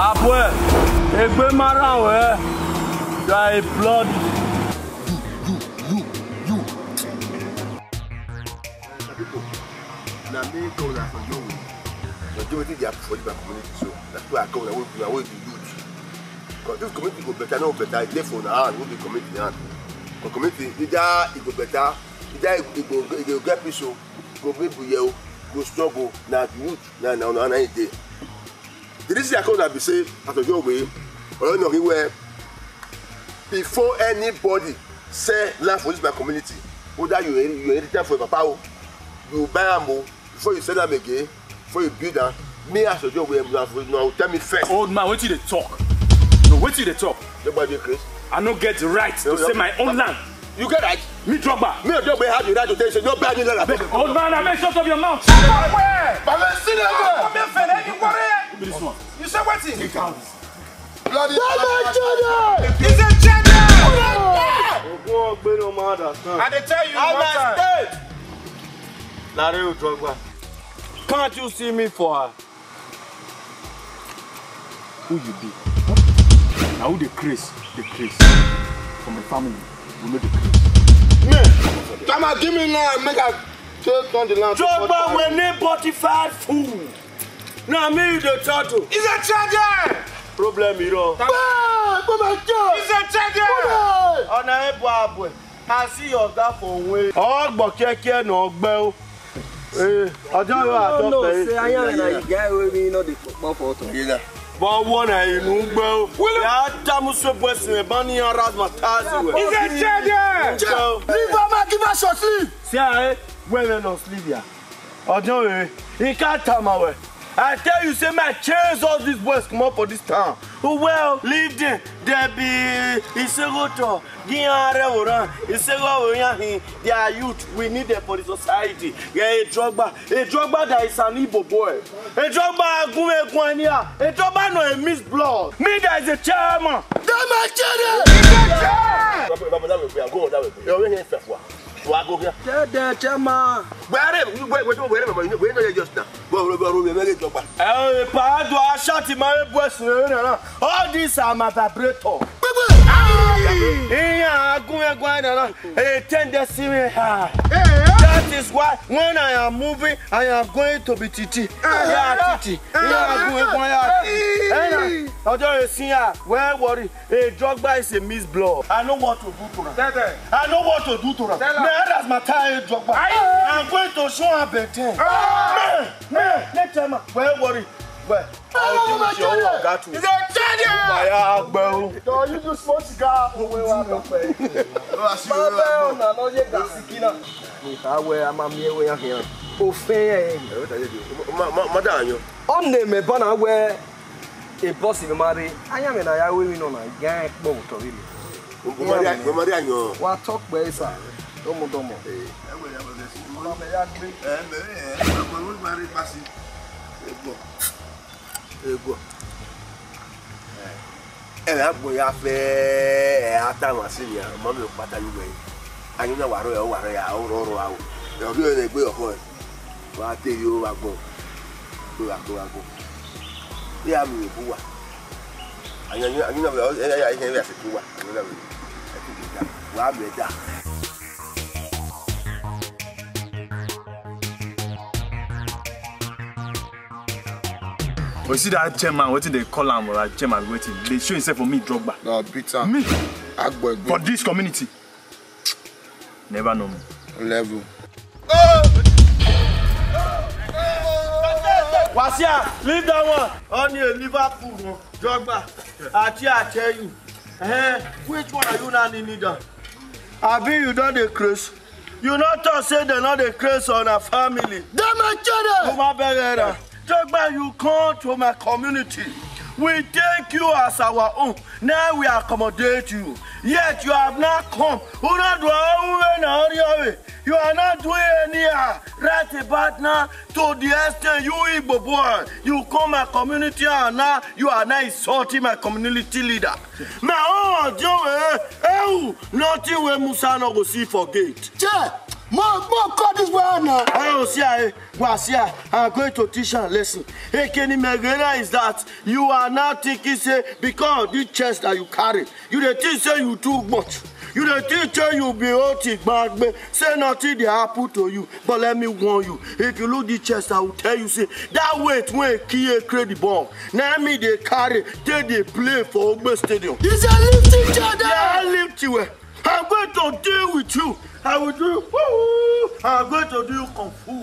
Après, Egbe Mara, ouais. You are a blood. Now, me go now for you. Majority they are for the community, so that's why I come. I will be youth. Because this community go better, no better. Therefore, now we be community now. The community, it go better. It go get peace. Go be buyer. Go struggle. Now youth. Now day. The reason I come to be say after your way, or you know where before anybody say land for this my community, whether you editor for papa, you buy them before you sell them again, before you build them. Me as a job, now tell me first. Old man, wait till they talk. No, wait till they talk. Nobody Chris. I don't get the right to say my own land. You get right. Me Drogba. Me Drogba have the right to tell you no bad land. Old man, I make shut up your mouth. Come here, fella. You worry. This one. You say what? He counts. Bloody. He's a gentleman. I tell you one time. Larry Drogba. Can't you see me for her? Who you be? Now who the Chris? The Chris. From the family. We know the Chris. Me. Come on, give me now. Make a take on the land. Drogba when they fortified food. Now me you the turtle. He's a charger. Problem you know. He's a charger. On a boy. I see your guy for way. Oh, but keke no gbel. I don't know. Say I am a guy who we know the football photo. But one I know gbel. Ya tamu so boys me bani aras matazi we. He's a charger. Leave him, give us your sleep. See I when no sleep ya. I don't know. He can't tell my way. I tell you, say my chase all these boys come up for this town. Oh well, leave them. There be Isegoto, Gianre, they are youth. We need them for the society. Yeah, a Drogba that is an Igbo boy. A Drogba Gume Guania. A Drogba no a Miss Blood. Me that is a chairman. That's my channel. I go here. Chama. Where just now? All these are my vibrator. That is why when I am moving, I am going to be Titi. Where worry? A Drogba is a Miss Blood. I know what to do to her. I know what to do to her. That's my time, Drogba. I'm going to show her better. Next time, where worry? Where? I'll do your got to. He's a charger. Don't you do smoke cigar? Me bana where a boss in marry. I am in a women on a gang boat or really. What talk by sir? Domo. Boy, I feel after my senior, Mamma Patanway. I know what I owe. You're doing a good boy. I tell you, I go. Yeah, I'm a boy. I know I have to do what. You see that chairman waiting they call him or that chairman waiting. They show himself for me Drogba. No, Peter. Me. For this community. Never know me. Level. Wasia, leave that one. On your Liverpool, Drogba. I tell you. Which one are you not in need of? I mean you don't decrease. You not to say they're not a curse on a family. Drogba, you come to my community. We take you as our own. Now we accommodate you. Yet you have not come. You are not doing any right about now to the extent you Igbo boy. You come my community and now you are not insulting my community leader. Now, nothing where Musa no go see for gate. More call this one now. I'm going to teach you a lesson. Hey, Kenny Megana is that you are now thinking, say, because this chest that you carry, you the think say you too much. You the think say you be OT back, say nothing they happen to you. But let me warn you, if you look this chest, I will tell you, say, that weight when Kia create the ball. Now me they carry, they play for Ogbe Stadium. It's a lifting chair there. Yeah, I lift you. I'm going to deal with you. I will do. I'm going to do kung fu.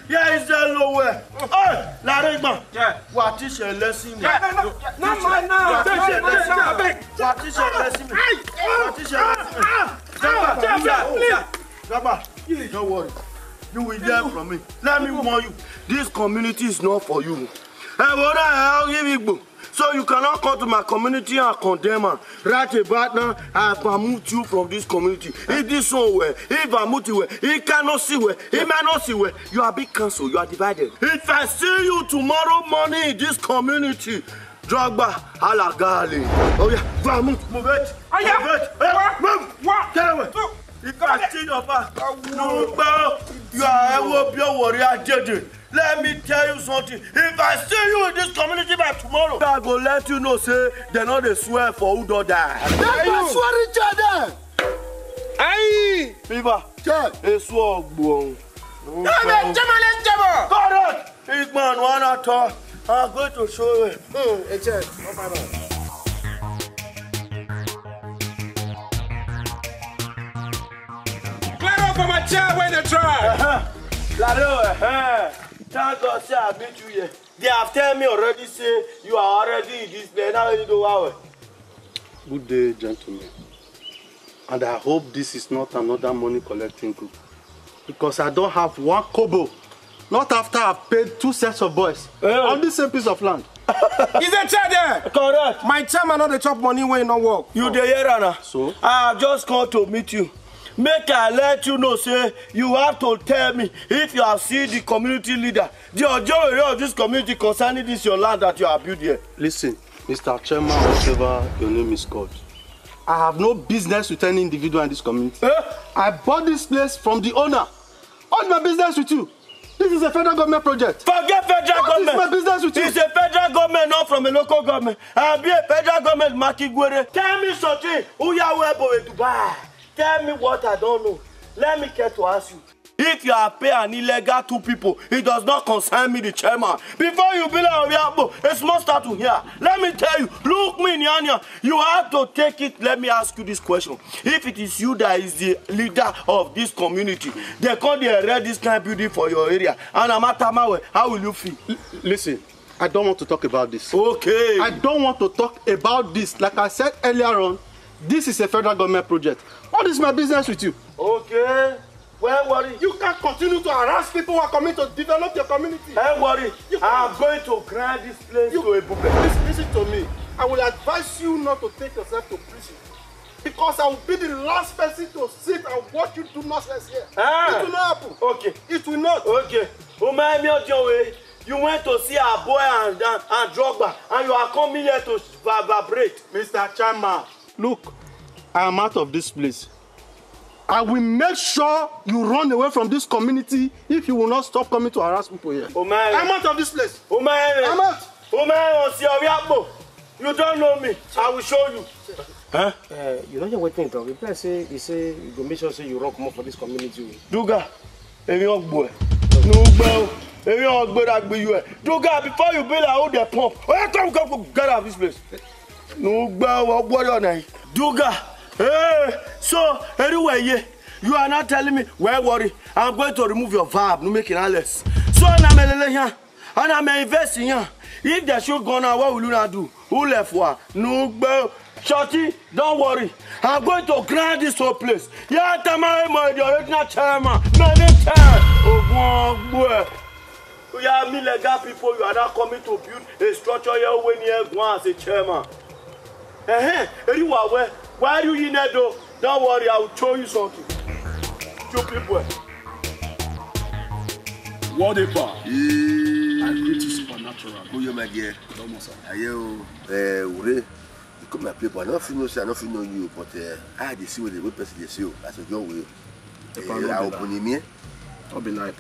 Yeah, it's there nowhere. Hey, Larigba. Yeah. What is your lesson? No. What is your lesson? What is your lesson? What is your lesson? Gaba, don't worry. You will hear from me. Let me warn you. This community is not for you. I'll give you. So you cannot come to my community and condemn her. Right about now, I remove you from this community. If this one way, if I move you, he cannot see where, he may not see where. You are big cancelled, you are divided. If I see you tomorrow morning in this community, Drogba, Halagali. Oh yeah, move it. Move. Get away. If I see your back, no, you are your warrior judge. Let me tell you something. If I see you in this community by tomorrow, I go let you know, say, they're not a swear for who don't die. They don't swear each other. Aye! Viva! They swore, boom. Correct! Big man, one at all. I'm going to show you. Hey, check. No problem. Clear up for my chair when they try. Thank God, say I meet you here. They have told me already, say you are already in this place. Now you do how? Good day, gentlemen. And I hope this is not another money collecting group. Because I don't have one kobo. Not after I've paid 2 sets of boys on this same piece of land. Is a chair there? Correct. My chairman not the chop money when not work. You the here, Anna. So? I have just come to meet you. Make I let you know, say, you have to tell me if you have seen the community leader, the majority of this community concerning this your land that you have built here. Listen, Mr. Chairman, whatever your name is called, I have no business with any individual in this community. I bought this place from the owner. What's my business with you? This is a federal government project. Forget federal government. What is my business with you? It's a federal government, not from a local government. I'll be a federal government, Maki Gwere. Tell me something. Who you are to Dubai? Tell me what I don't know. Let me care to ask you. If you are paying an illegal 2 people, it does not concern me, the chairman. Before you build a small statue here, let me tell you, look me in Yanya, you have to take it. Let me ask you this question. If it is you that is the leader of this community, they can't erect this kind of building for your area, and Amatamawe, how will you feel? Listen, I don't want to talk about this. Okay. I don't want to talk about this. Like I said earlier on, this is a federal government project. What is my business with you? Okay. Well, worry. You can't continue to harass people who are coming to develop your community. Don't worry. I'm going to grant this place to a book. Listen to me. I will advise you not to take yourself to prison. Because I will be the last person to sit and watch you do nonsense here. It will not happen. Okay. It will not. Okay. You went to see our boy and Drogba, and you are coming here to vibrate. Mr. Chairman, look, I am out of this place. I will make sure you run away from this community if you will not stop coming to harass people here. I'm out of this place. I'm out. You don't know me. I will show you. Huh? You don't know what thing talk. If I say, you go make sure say you run come up for this community. Duga, boy. Duga, before you build a hold the pump. Come get out of this place. Duga. Hey, so anyway, you are not telling me. Well, worry. I'm going to remove your verb. No making less. So I'm investing here. If the shoot gone out, what will you not do? Who left what? No, Shorty, don't worry. I'm going to grant this whole place. Yeah, Tamara, the original chairman. Many times. Oh, boy. You are me legal people. You are not coming to build a structure here when you have one as a chairman. You are where? Why do you need though? Don't worry, I will show you something. Two people. What a bar. And it is supernatural. Who you, my dear? Are you, you come my people. I don't know you, but I had to see what the person they see you as a young way. I'll be like,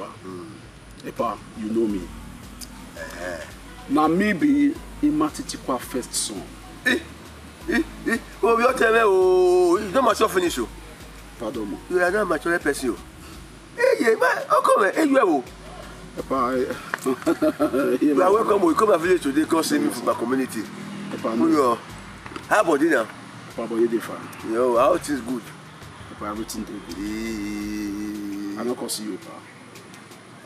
Epa, you know me. Now maybe he might take first song. Oh, you tell me, oh, you don't much finish you. Pardon me. You are not much of a person. Hey, man, how come? Hey, you are. You are welcome. We come a village today because me for my community. Epa, how about dinner? Papa, you different. Yo, how it is good. Epa, everything good. I'm not gonna see you, Epa.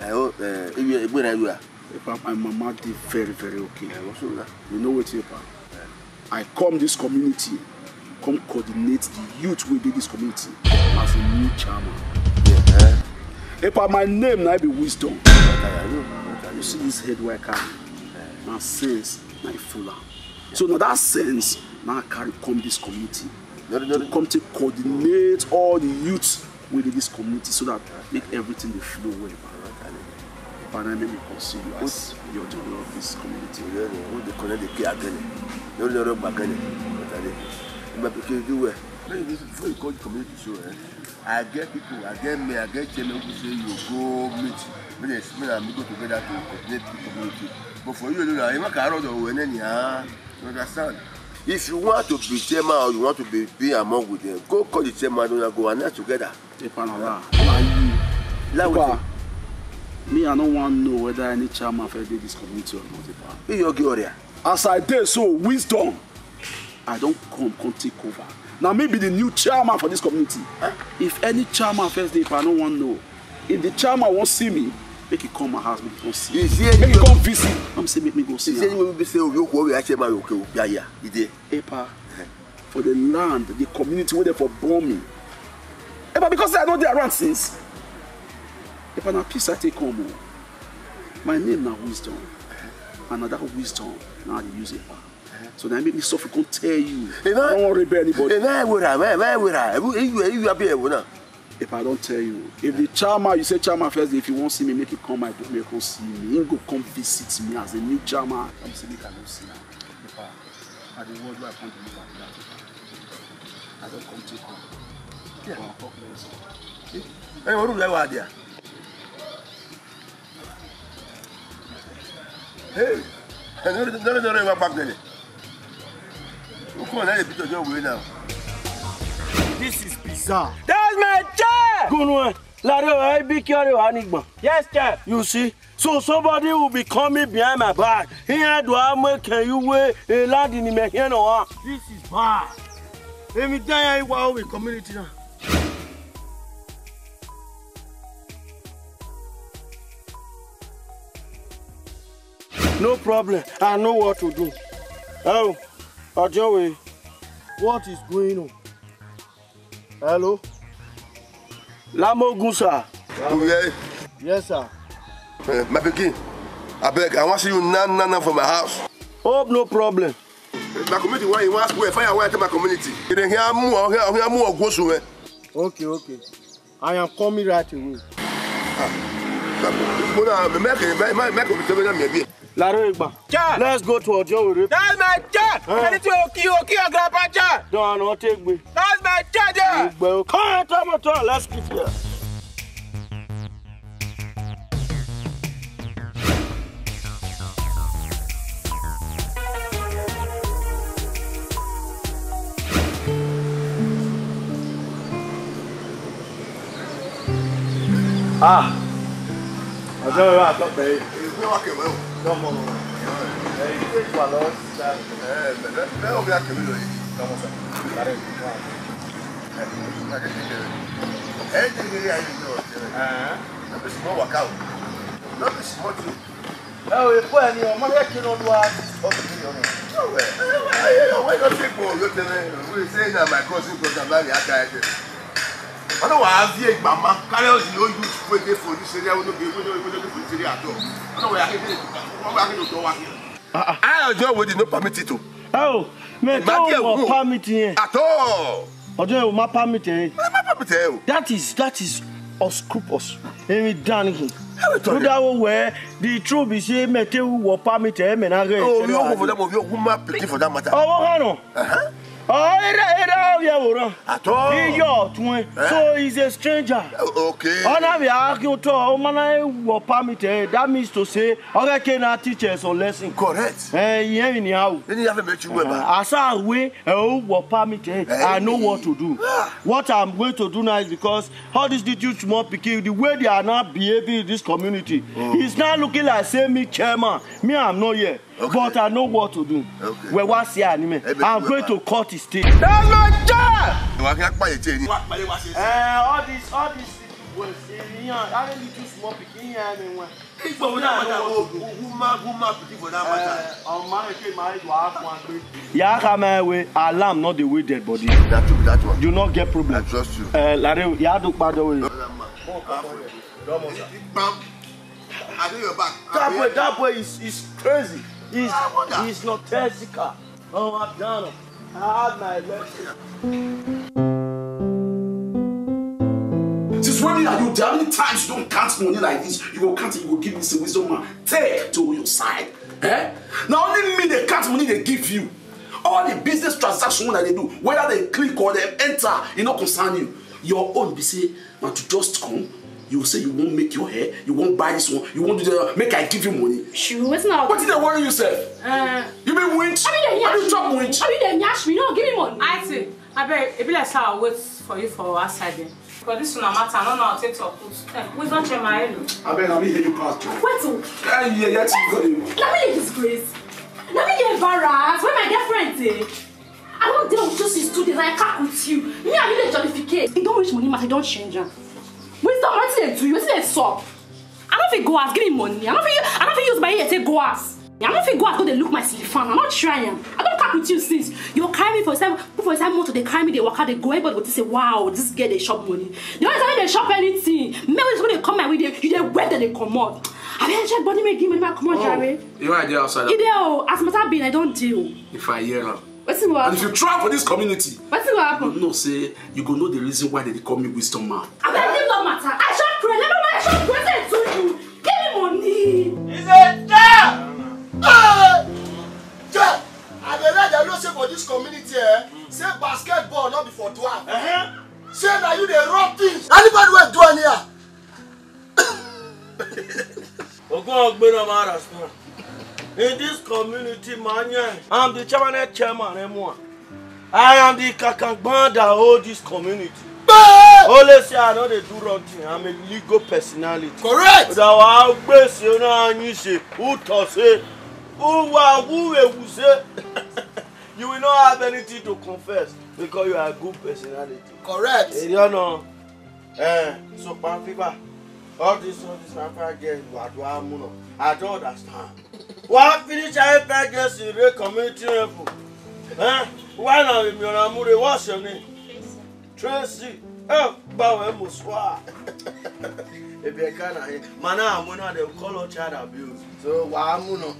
I hope when I do. Epa, my mama did very, very okay. You know what, Epa? I come this community, come coordinate the youth within this community as a new chairman. Epa, my name now be Wisdom. You see this head where I carry? Now sense, now fuller. So now that sense, now I carry come this community. To come to coordinate all the youths within this community so that make everything flow well. But I may consider you as your general of this community. They connect the key again. No, back again. But because you were before you call the community show, I get people, I get me, I get children who say you go meet. Me and me go together to coordinate the community. But for you, you can't you understand? If you want to be chairman or you want to be among with them, go call the chairman and go and net together. Me, I don't want to know whether any chairman for this community or not. As I did so, Wisdom, I don't come take over. Now maybe the new chairman for this community. If any chairman first day, if I don't want to know, if the chairman won't see me, make it come my house, make it come see. Make it come visit. I'm saying make me go see. Epa, for the land, the community where they for born me. Epa, because I know they are around since. If I'm a peace I take home, my name now Wisdom. And that Wisdom now they use it. So now make me suffer, can't tell you. I don't want to rebel anybody. If I don't tell you, if the chairman, you say chairman first, if you won't see me, make it come my book, make him see me. He go come visit me as a new chairman. Come see me, I don't see me. At the world where I can't believe that. I don't come take home. Yeah. I talk less. Hey, what do you want there? Hey, no, back then. This is bizarre. That's my chair! Good one. Larry, be careful, Anigba. Yes, chair. You see? So somebody will be coming behind my back. Here do I make you wear a lad in the here no. This is bad. Let me tell you what we community now. No problem. I know what to do. Oh, Ajowe, what is going on? Hello? Lamo Gusa. Yes, sir. My begin. I beg, I want to see you none from my house. Oh, no problem. My community, why you want to fire away to my community? You didn't hear more go somewhere. Okay. I am coming right away. Let's go to Ojo. That's my chat. Anything okay, grandpa chat. Don't take me. That's my chat. Come on, let's keep here. Ojo, I thought they. No. I don't have the mama. Carry out no use for this area. We don't give area at all. I don't want I don't with no permit to. Oh, man, don't permit here at all. Ojo, my permit. That is unscrupulous. Let me down here. That where the truth is say me tell you what permit me na. Oh, you go for them of your woman plenty for that matter. Oh, no. Oh, At all. So he's a stranger. Okay. That means to say, okay, can I teach us a lesson? Correct. Then you haven't met you as I wait, I know what to do. What I'm going to do now is because all these little small people, the way they are not behaving in this community, it's not looking like say me chairman. Me, I'm not here. Okay. But I know what to do. Okay. I'm going to cut his teeth. That's my job! All these boys, I don't need to smoke here. Alarm, not the way dead body. That one. Do not get problem. I trust you. That boy is crazy. He's not physical. Oh, I'm done. I had my lesson. Since when are you there? How many times you don't count money like this? You go count it, you go give me some wisdom, man. Take to your side. Now only me they count money they give you. All the business transactions that they do, whether they click or they enter, it not concern you. Your own be say, man, to just come. You say you won't make your hair, you won't buy this one, you won't do that. Make I give you money. Sure, what's now? What did they worry yourself? You been winch? Have you dropped winch? Have you done yash me? No, give me money. I see. I bet it be like I'll wait for you for outside then. Because this one matter, I don't know how to take your food. We don't check my head. I bet let me hear you pass. Wait till. Let me disgrace. Let me get embarrassed. Where my girlfriend is? I won't deal with just these 2 days. I can't with you. Me, I need a jollificate. It don't reach money, matter. Don't change her. Wisdom, what did they do? What did they stop? I don't think go ask, give me money. I don't think use my ear say go ask. I don't think go ask, go they look my silly fan. I'm not trying. I don't talk with you since. You carry me for example motor, they carry me, they walk out, they go, everybody go to say, wow, this girl they shop money. The only time they shop anything. Maybe when they come my way, you they wet that they come out. I mean, check body make give me come on, Jerry. You know I did outside. You know, as much as been, I don't deal. If I hear her. What's what? And if you try for this community, what's what happen? You know, say you go know the reason why they call me wisdom man. I mean, it don't matter. I shall pray. Never mind. I shall pray to you. Give me money. He said, "Ja, I don't say for this community. Say basketball not before 12. Say now you the wrong things. Anybody will do here. In this community, man, I'm the chairman, I am the kakangban that hold this community. Only say I know they do wrong thing. I'm a legal personality. Correct. Who say you will not have anything to confess because you are a good personality. Correct. You know, so Panfiba, all this Panfiba girls, I don't understand. Why finish I girls in the community level? Why not in your Amure? What's your name? Tracy. Oh, Bow Muswa. If you can't, Mana, I'm one of them call child abuse. So, why am I?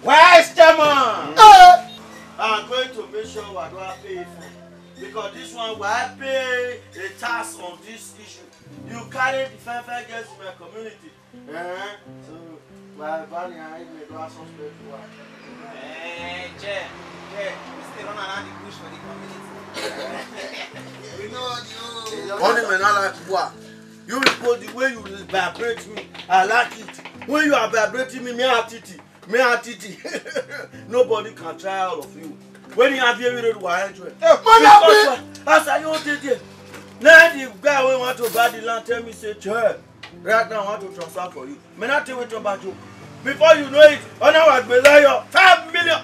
Where's the man? I'm going to make sure what do I pay for. Because this one, will I pay a tax on this issue? You carry the 5 girls in my community. So, my body, I may do some special work. Jay, we still run around the bush for the community. We know you. Only when I like what? You report the way you vibrate me. I like it. When you are vibrating me, me have titi. Nobody can try all of you. When you have here, you will enjoy. As I don't did it. Now the guy who want to buy the land tell me say, "Chair, right now I want to transfer for you." Me not tell you about you. Before you know it, on our below 5 million.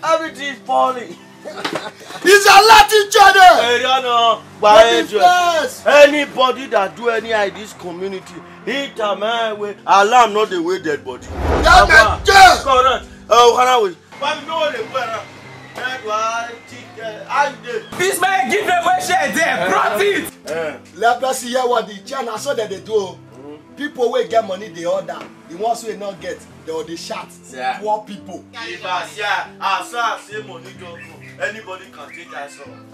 Everything is falling. It's a Latin channel. Anybody that do any of this community, hit a man with alarm, not the way dead body. Correct. Oh, Hanawi. But no one this man give away share there, profit. Let us see what the channel so that they do. People will get money they order. The ones who will not get, they will shout. Poor people. If I say money don't go, anybody can take that song.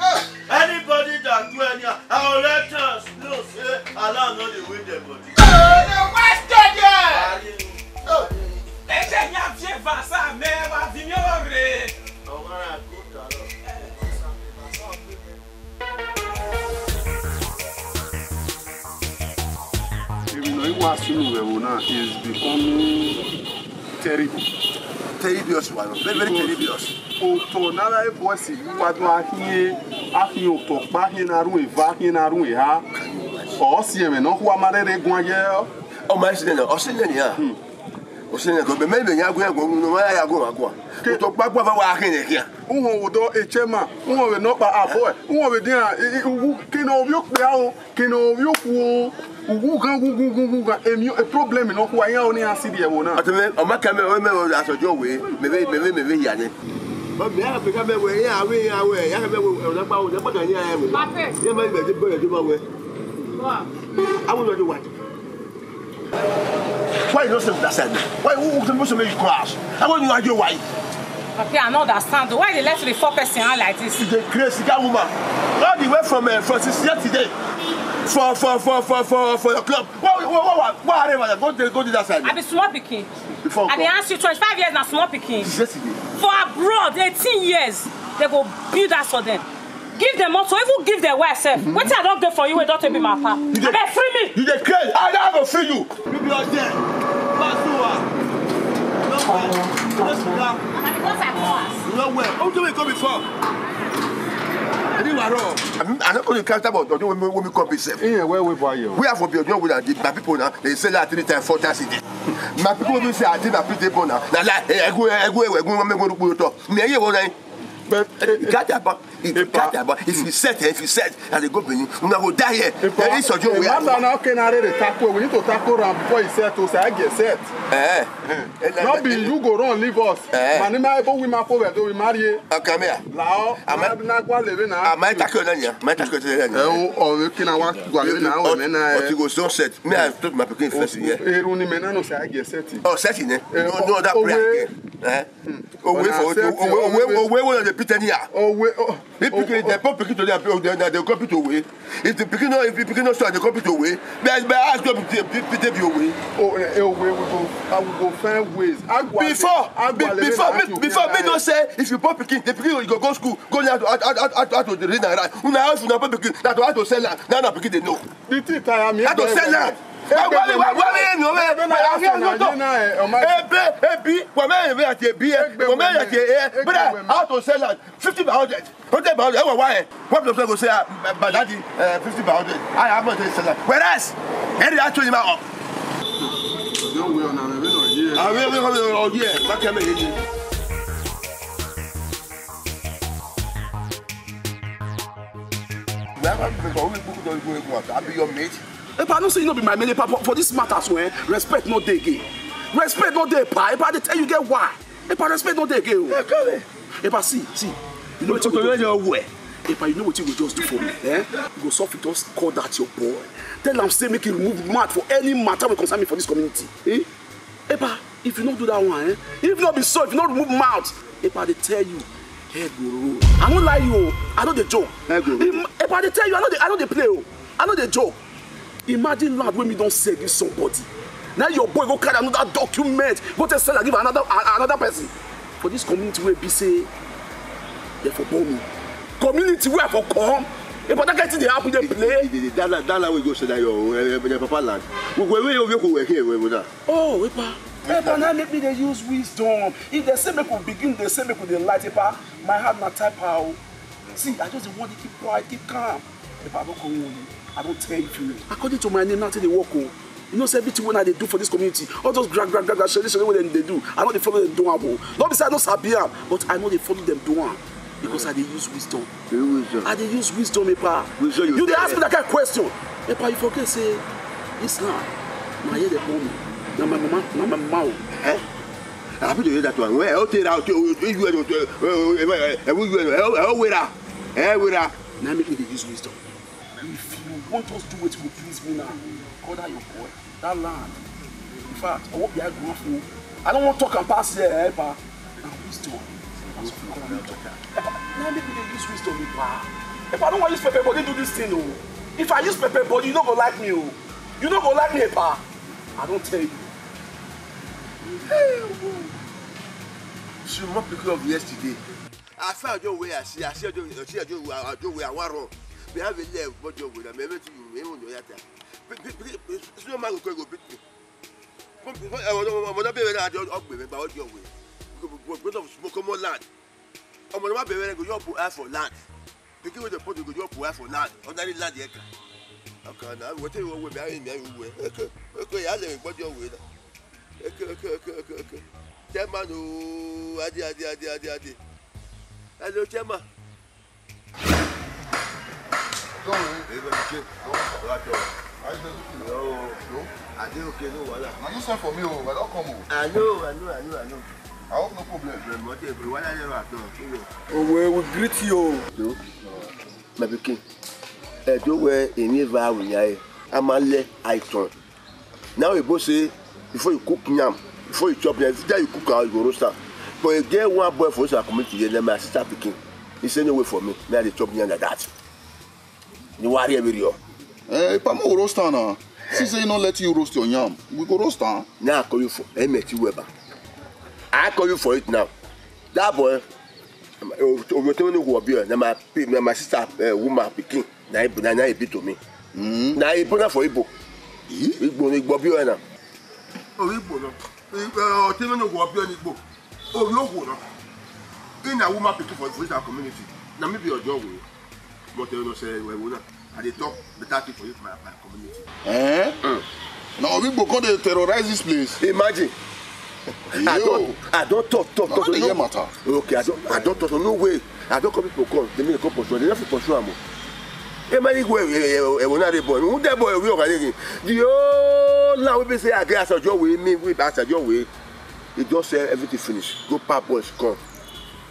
Anybody that do any, our letters no say alarm not the way dead body. is becoming terrible. Terrible one, very terrible. Oto nala e bosi wadu ahi oto pa hi na ru eva hi na ru ha. O si eme no kwa marere gun aye. O ma si na o si na ni ha. O si na go be me nya gun no ma ya gun agwa. Oto pa pa wa ahi ne kia. Unho wodo echema, unho we no pa abo e. Unho we dia kino obi okpe aho, kino obi okwo. Ugu emi a problem no kwa yan oni asidi e wona. Ateme o ma ka me asojo we me ya ne. Ba me ya pe ka me we ya we ya ka me we o na pa o na pa kan ya we. Ma pe. Ya ma be de ma we. Wa. I will not do what. Why you don't say that side? Why who supposed to make you crash? I want you argue why. Okay, I don't understand. Why they let the 4 person out like this? The crazy guy woman. All the way from yesterday. For your club. What go to that side? I be small picking. Before I be ask you 25 years now small picking. Yesterday. For abroad, 18 years, they go build that for them. Give them also, even give their wife self. What I don't get for you, don't be my papa. They free me. You dey crazy. I don't have to free you. You be out there. Because I pass. No way. How do we go before? I'm not going to count about when we come safe. Yeah, where we buy you? We have for building with my people now. They sell that 3 times, 4 times a day. My people will say, I did my people now. Now, I go to talk. Me, you want but if you set, and they go to you, we will die here. There is a job. We need to tackle around before you set to say, I get set. Not be you go run, leave us. Manima, but we might forward, we marry. Come here. Now, I'm not going to live now. I might tackle Nanya. Might tackle Nanya. Oh, you can walk to live now. But you go so set. Me, I told my people first here. Runimena say, I get set. Oh, setting it. No, that prayer. Oh, wait for where the Peter here. Oh, wait. If the pop pick to the computer away, if the picking no start the computer away, but I ask them to Peter be away. Oh, I will go find ways. Before me don't say if you pop picking, the picking you go school, go out to the arena right. Una house una pop picking, that to sell land. Now picking they know. The thing tire me. How to sell land. How to sell that 50 by 100. 100 by 100. Why? What the go say? But daddy, 50 by 100. I have not sell that. Whereas, any actually my up. Don't we on a year? I will be here. What can I do? I'll be your mate. If I don't say you not be my mate, for this matters, when respect not day again. Respect not day, pa. If I tell you get why. If I respect not day again. If I see, you know what you will do. If I know what you will just do for me, you go soft just call that your boy. Tell him say make him remove mad for any matter will concern me for this community. If you don't do that one, if not be so, if you not remove mouth, if I tell you, head go roll. I don't lie you, I know the joke. If I tell you, I know the play, I know the joke. Imagine lad when we don't say this somebody. Now your boy go carry another document, go to sell and give another person. For this community where be say, they for me. Community where for come. If I get in the happen, they play. That we go say that your papa land. We work here. Oh, Epa, now make me they use wisdom. If they say make we begin, they say make we dey light. Epa, my heart not type how. See, I just want to keep quiet, keep calm. Epa, I don't come on. I don't tell you. According to my name, nothing they work on. You know, everything when they do for this community, all those drag, shady what they do. I know they follow them doing. Not beside no sabiam, but I know they follow them doing. Because I they use wisdom. I they use wisdom, Epa. You they ask me that kind of question. Epa, you forget say, Islam. My head they call me. Now my mama, I have to hear that one. Where I'll tell you out now make me they use wisdom. If you want us to do what will please me now, call that your boy, that land. In fact, I won't be a grand fool. I don't want to talk and pass here, Epa. Now wisdom. Now make me they use wisdom, Epa. If I don't want to use pepper body, do this thing, oh. If I use pepper body, you don't go like me, oh. You don't go like me, Epa. I don't tell you. She must be of yesterday. I found your way. I see your way. I want to. We have a left, but you're with a member to you. No man will go beat me. ọmọ náà bẹ̀rẹ̀ náà ọgbẹ̀rẹ̀ gba ọjọ́ òwe because of smoke more land ọmọ náà bẹ̀rẹ̀ go yọ apply for land pikin wey dey put go yọ apply for land ordinary land yẹn kan ọkàn náà wọ́n tẹ̀ wọ́n wẹ̀ mí ayé mi ayé wẹ̀ ẹ̀kọ́ yà á lè gbọ́dọ̀ òwe náà ẹ̀kọ́ chairman ooo adi hello chairman. I dey okay, no wahala. Na you send for me, oh, I don't come. I know. I hope no problem. Oh, we greet you. No, my pikin. Do where any vow in your amale iton. Now you both say before you cook yam, before you chop yam, after you cook out you roaster. But you get one boy for us community, then my sister pikin. He say no way for me. Me I chop yam like that. You worry every year. Eh, pa mo roaster na. Since they not let you roast your yam, we go roast am. Now I call you for Weber. I call you for it now. That boy, my sister woman pikin. Na e be to me. Na e bona for Igbo. Igbo bi o na. O Igbo no. O tell me no go bi o Igbo. O yo go no. In a woman pikin for this community. Na me be your job we. But you know say we na. I dey talk better thing for you my community. Now we go dey terrorize this place. Imagine. I don't talk. No matter. Okay, I don't talk. No way. I don't come people come. They make come pursue. They never pursue am. E many go e wona dey boy. Who dey boy we organize. The whole now we be say agree as your way me we as your way. He just say everything finish. Go pack boys come.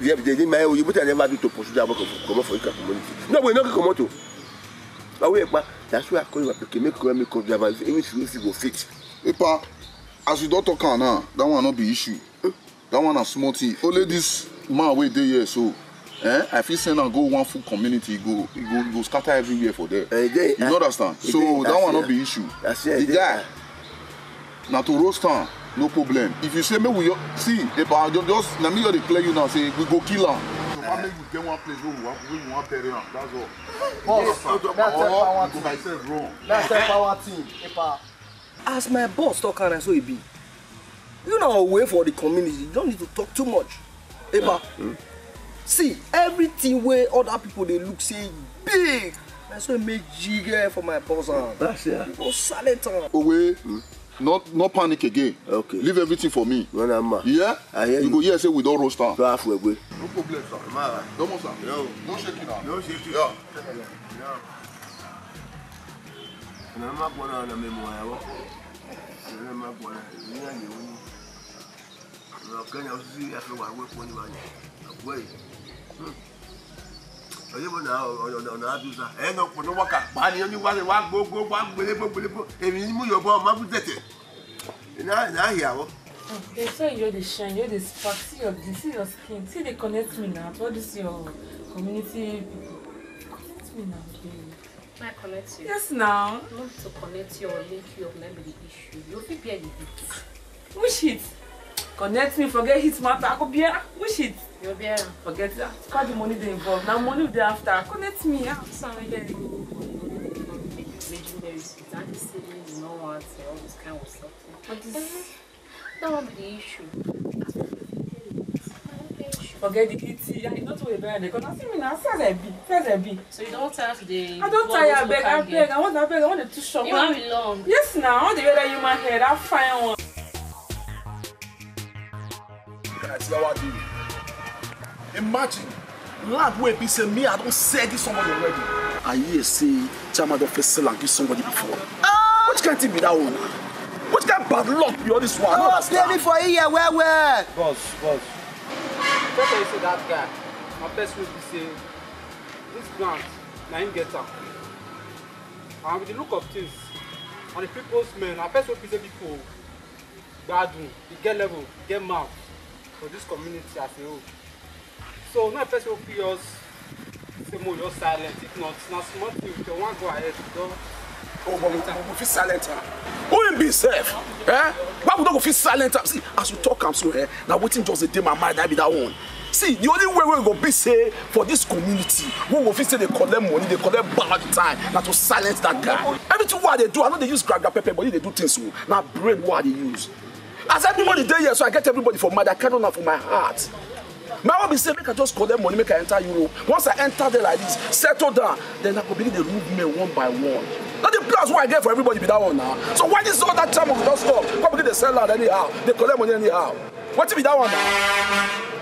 They dey my you better never do to pursue that work come for your community. No we no come out to. That's why I call you to make driver if you go fit. Epa, as you don't talk now, that one not be issue. That one a small thing. Only this man wey dey here so. I feel send and go one full community, go scatter everywhere for there. You understand? So that one not be issue. The guy, now to roast am, no problem. If you say me we see, Epa, just let me just declare you now. Say we go kill am. I make we get one place where we want bury am. That's all. That's a power team. Epa. As my boss talk and so it be. You know, wait for the community. You don't need to talk too much. Epa. See, everything where other people they look say big. That's why make jigger for my boss. That's it. You go silent. Away. Not panic again. Okay. Leave everything for me. Yeah? I hear you. Go here say we don't roast am. Go halfway. No problem, sir. No more, sir. No shaking now. No shaking. Yeah. They say you're the shine, you're the spark, see your skin, see they connect me now. What is your community people? Connect me now, please. Can I connect you? Yes, now. Not to connect you or link you up, maybe the issue. You'll be bear the hit. Which hit? Connect me, forget hit matter. I could be which hit? You'll be here. Forget that. Call the money they involved. Now money they after. Connect me. I'm sorry. Legendaries, that is saying you know what, all this kind of stuff. But this that won't be the issue. Forget the hit. Yeah, you don't worry about it. Because I see me now. First be. So you don't tire today. I don't tire. I beg. I want the two shop. You want me long? Yes, now. I want the way that you my hair. That fine one. Imagine, lad wey be say me I don't say this somebody already. I hear say Chama don first sell and give somebody before. Which can't be that one? Which kind of bad luck be all this one? Oh, stay me for here, where? Boss. First I say that guy, my best will be say, this grant, na him get am. And with the look of things, and the people's men, our best will be say people, gbadun, the get level, get mouth for this community as a whole. So now first will be us, say more you're silent. If not, now small thing, you want go ahead, don't Oh, but we feel silent. Who will be safe? Eh? Why would not feel silent? See, as you talk, I'm so here. Now, waiting just a day, my mind, I be that one. See, the only way we go be safe for this community, we will feel say they collect money, they collect bag all the time, now to silence that guy. Everything what they do, I know they use crack pepper, but they do things so. Now, brain what they use. As everybody there here, so I get everybody for mad, I can't run from my heart. My will be saying, make I just collect money, make I enter Europe. Once I enter there like this, settle down, then I go begin to remove me one by one. Now the plans what I get for everybody be that one now. So why this all that time of don't stop? Come begin to sell out anyhow, they collect money anyhow. What if be that one now?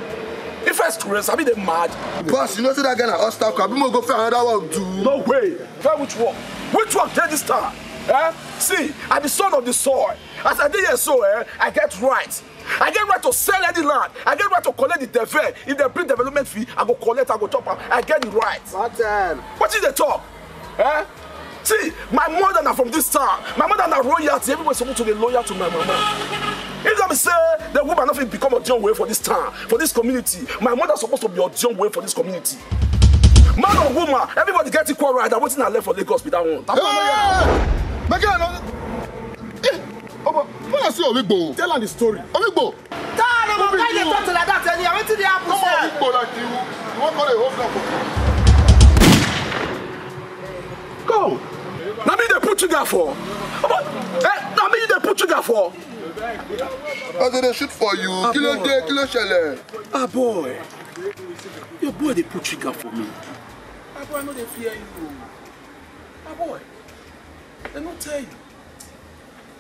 If I stress, I be they mad. Boss, you know that guy na obstacle. We go find another one do. No way. Tell which one? Which one take this time? Eh? See, I'm the son of the soil. As I did here so, I get right. I get right to sell any land. I get right to collect the development. If they bring development fee, I go collect, I go top up. I get it right. What is the talk? Eh? See, my mother na from this town. My mother na royalty. Everybody's supposed to be loyal to my mama. If they say the woman nothing become a John way for this town, for this community, my mother's supposed to be a John way for this community. Man or woman, everybody get equal right. I'm waiting I left for Lagos with that one. Tell her the story. Omigbo. Go. Now me they put sugar for. Now me they put sugar for. As they shoot for you. Kilo shele. Ah boy. Your boy they put sugar for me. Ah boy, I know they fear you. Ah boy. They don't tell you.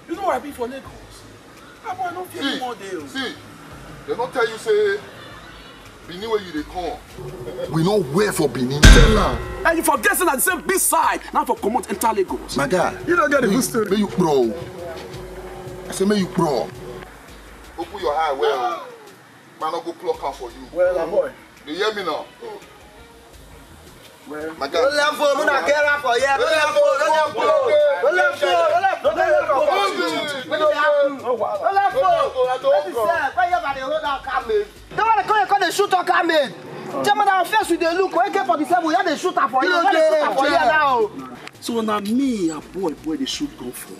You know what I be for Lagos. Ah boy, I don't fear you more day. See, they don't tell you say Benin where you they come. We know where for Benin. And you forget that the same big side. Now for come out enter Lagos. My guy. You don't get the good story. May you bro. I say may you bro. Open your eye well. Man not go pluck out for you. Well, boy. You hear me now? Well, my guy. Don't let for me not care for you. Don't let for the shooter coming. German our face with the look. When came for the seven, they shoot for you. Now. So now me a boy they shoot gun for.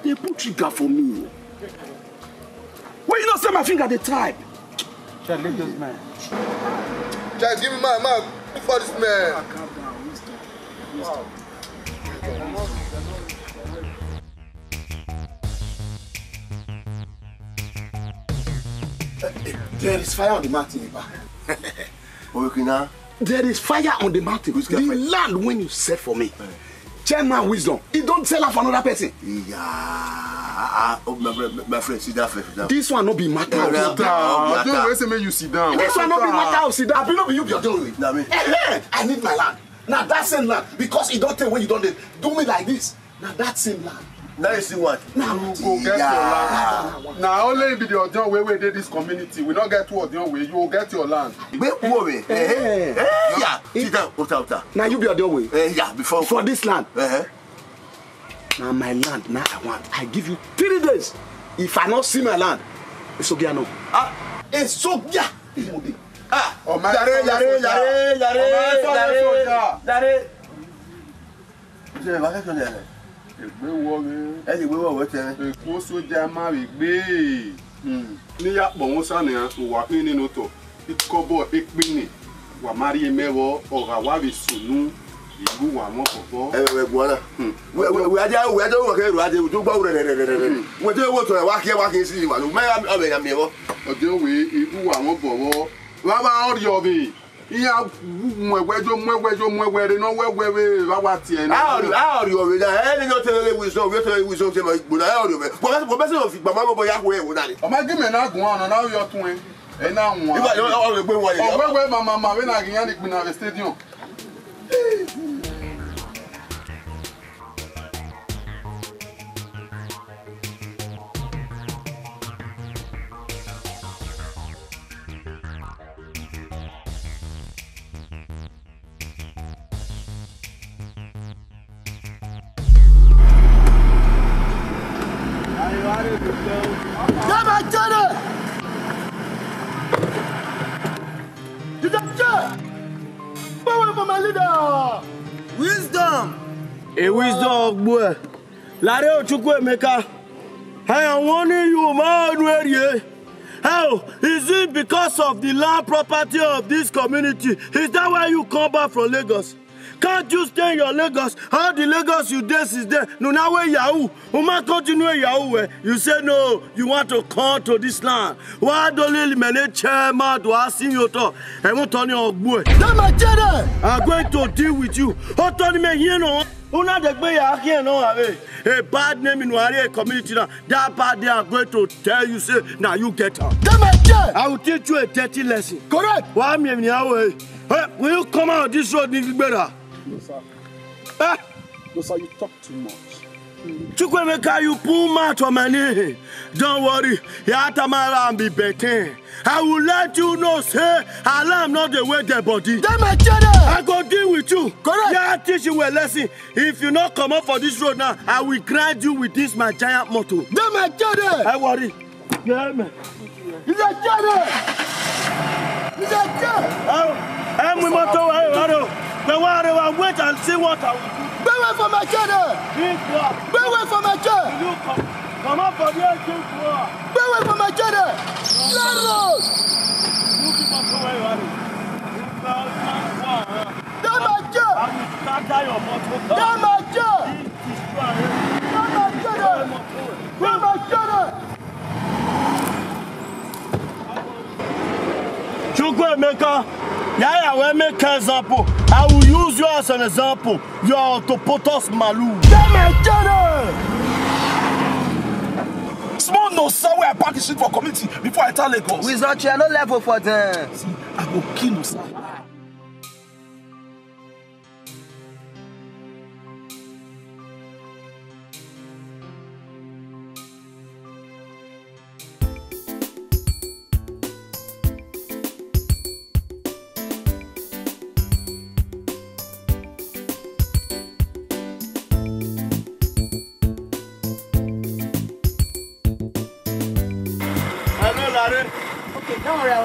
They put trigger for me. Well, you know say my finger they type. Shall leave those men. Just give me my man. Look for this man. Calm down, wisdom. There is fire on the mountain. There is fire on the mountain. The land when you set for me. Chairman wisdom. He don't sell her for another person. Yeah. My friend, sit down first. This one no be matter. Don't wait till you sit down. This one no be matter. Sit down. I no be you be doing it. I need my land. Now that same land. Because it don't tell when you don't do me like this. Now that same land. Now you see what? Now You go get your land. Now only be the Odion way dey this community. We don't get to Odion way. You will get your land. Wait, worry. Yeah. Sit down. Ota. now you be Odion way. Yeah. Before For this land. Now my land. Now I want. I give you 3 days. If I not see my land, it's okay. No. It's okay. Oh my God. Ègbé wọ mi. Ẹ ti gbé wọ̀ wọ́ tẹ́. Èkó sójà máa rí gbé. Níyàpọ̀ wọn sànìyàn wà pín nínú tọ̀. Ìkọ́bọ̀ ìpín ni wà má rí mẹ́wọ́ ọ̀rọ̀ àwárí sùnú ìlú wà mọ́ kọ̀kọ́. Ẹ gbọ́n náà. Wẹ́ẹ́dẹ́ wọ̀ kẹ́ ìrù adé tó gbọ́ rẹ̀. Wọ́n ti wọ́n tọ̀ ẹ̀ wá kí n sí ìwà ló mẹ́ra ọbẹ̀ yà mí ẹ̀wọ́. Ọjọ́ ìwé ìlú wà mọ́ bọ̀wọ́. Wọ́n bá ń rí ọbẹ̀. Iya mwẹ́wẹ́jọ́ náà wẹ́wẹ́ wá tiẹ̀ náà. A rí ọ̀rẹ́ náà ẹni náà tẹ́lẹ̀ wíṣọ́ tẹ́ mọ̀ ìgbòdà ẹ̀ ọ̀rẹ́ rẹ̀. Bọ̀ bẹ́sẹ̀ náà fi gbàmọ́ bọ̀ yá wẹ̀ wò náà ni. Ọmọ gímẹ̀ náà gùn ọ̀nà náà yọ tún ẹ. Ẹ náà wọ̀n. Ìgbà ọ̀rẹ́ gbé wọlé. Ọ̀wẹ́wẹ́ màmá wẹ́ náà kìíyàn ní pinna rẹ̀ stadium. A wisdom of boy. Larry Chukwemeka. I am warning you, man. How is it because of the land property of this community? Is that why you come back from Lagos? Can't you stay in your Lagos? How the Lagos you did is there? No, now where Yahoo? Uma continue Yahoo. You say no, you want to come to this land. Why don't you manage chairman to ask you to? I won't turn your boy. I'm going to deal with you. Oh, Tony, me here no. Una de gbe ya here no ave. A bad name in Wari community now. That bad day I'm going to tell you say now you get out. I will teach you a dirty lesson. Correct. Why me in Yahoo? Will you come out this road better? No, sir. No, sir, you talk too much. Chukwemeka, you pull mouth on my name. Don't worry, Yatamara and be better. I will let you know, say, alarm not the way their body. I go deal with you. Correct. Yeah, I teach you a lesson. If you not come up for this road now, I will grind you with this my giant motor. I worry. Yeah, man. I'm with motor. I'll wait and see what I will do. Be away from my chair! Be away from my chair! Come up for the Be away from my chair! Landlord! You keep on going, Larry. That's my chair! I will scatter your motor. That's my chair! That's my chair! That's my chair! Chukwemeka, yeah, I will make an example. I will use you as an example. You are Topotos Malu. Small no, sir, where I park the street for community before I tell Lagos. We not no level for them. See, I will kill you, sir. Okay, don't worry. I'll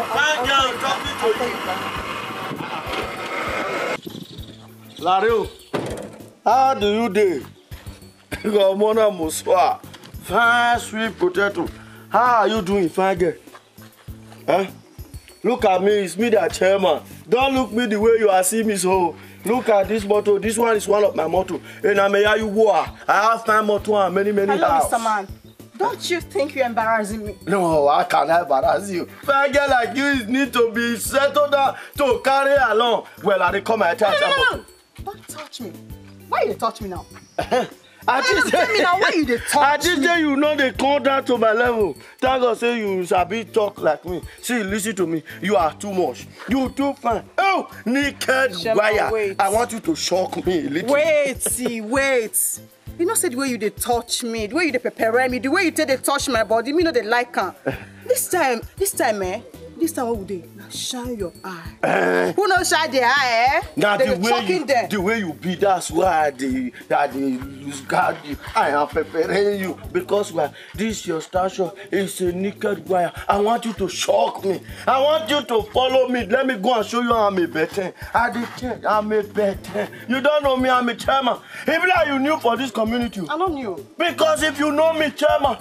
Larry, how do you do? Mona Muswa, fine sweet potato. How are you doing, fine girl? Huh? Look at me, it's me that chairman. Don't look me the way you are seeing me so. Look at this motto. This one is one of my motto. And I'm a you war. I have my motto and many Hello, houses. Mr. Man. Don't you think you're embarrassing me? No, I cannot embarrass you. Fine girl like you need to be settled down to carry along. Well, I come and touch No. Don't touch me. Why you touch me now? I just tell me now why you dey touch I just say you know they come down to my level. Thank God say you sabi talk like me. See, listen to me. You are too much. You too fine. Oh, naked wire. I want you to shock me a little. Wait. You know, say the way you dey touch me, the way you dey prepare me, the way you take dey touch my body, me know they like am. This time, what would they? Now shine your eye. Who knows shine their eye, eh? Now the way you be, that's why they lose guard you. I am preparing you because this your station is a naked wire. I want you to shock me. I want you to follow me. Let me go and show you I'm a better. I'm a better. You don't know me, I'm a chairman. Even like you new for this community. I don't know. Because if you know me, chairman,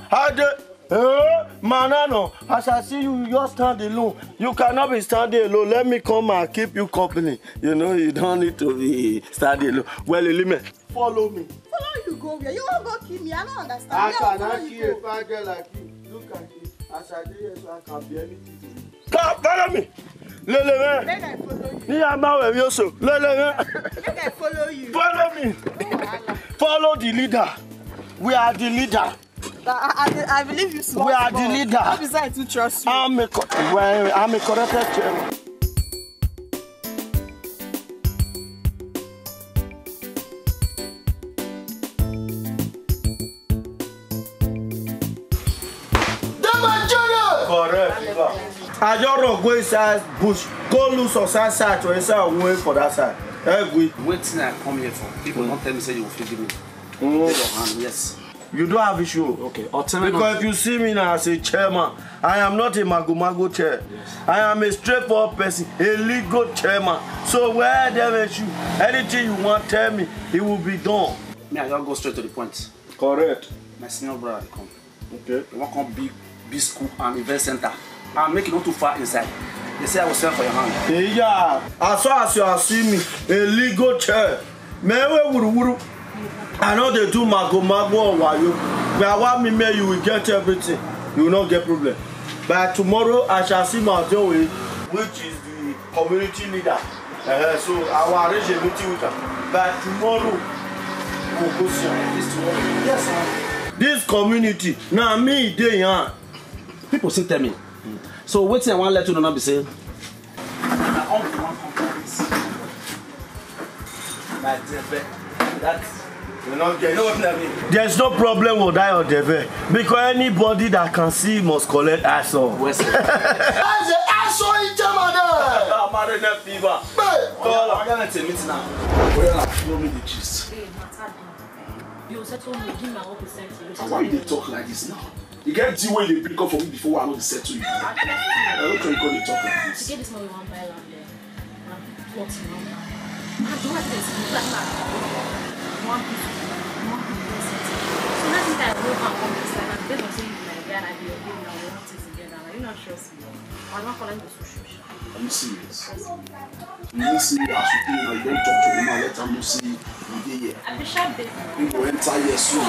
Manano, as I see you, you stand alone. You cannot be standing alone. Let me come and keep you company. You know, you don't need to be standing alone. Well, Elime, follow me. Follow you go where? You won't go kill me. I don't understand. I cannot kill a fine girl like you. Look at me. As I do here, so I can be anything to you. Come, follow me. Make I follow you. Follow me. Follow the leader. We are the leader. I believe you small. We are the leader. How besides to trust you? I'm a corrected chairman. Correct. I just don't go inside bush. Go loose on side to inside and wait for that side. Waiting I come here for. People don't tell me say you will forgive me. Yes. You don't have issue. Okay. Because if you see me now as a chairman, I am not a mago chair. Yes. I am a straightforward person, a legal chairman. So where there is issue, anything you want, tell me, it will be done. Me, I just go straight to the point. Correct. My senior brother come. Okay. They want come big school and event center. And make it not too far inside. They say I will sell for your hand. Yeah. As far as you are seeing me, a legal chair. Me wuru. I know they do mago or wayo. But I want me, you will get everything. You will not get problem. But tomorrow I shall see my Joey, which is the community leader. So I will arrange a meeting with her. But tomorrow we'll go see her. Yes, sir. This community, now me, they are. People still tell me. So wait till I want to let you know be saying. You know what I mean? There's no problem with that or Deve. Because anybody that can see must collect asshole. As an asshole in Germany! I'm married that fever. I'm going to meet now. Well, show me the gist. You settle me, give me 100%. And why you dey talk like this now? You get the way they break up for me before I know the settle you. I don't think you call it talk like this. To get this money, one buy land there. What you want? I do like this. Like that. One piece. So that's it. I will come on this line. I'm based on saying you like that. I be okay now. We want things together. Are you not trust me? I'm not calling the social. Are you serious? You see, as you do now, you don't talk to him and let him see you dey here. I be sharp baby. You go enter here soon.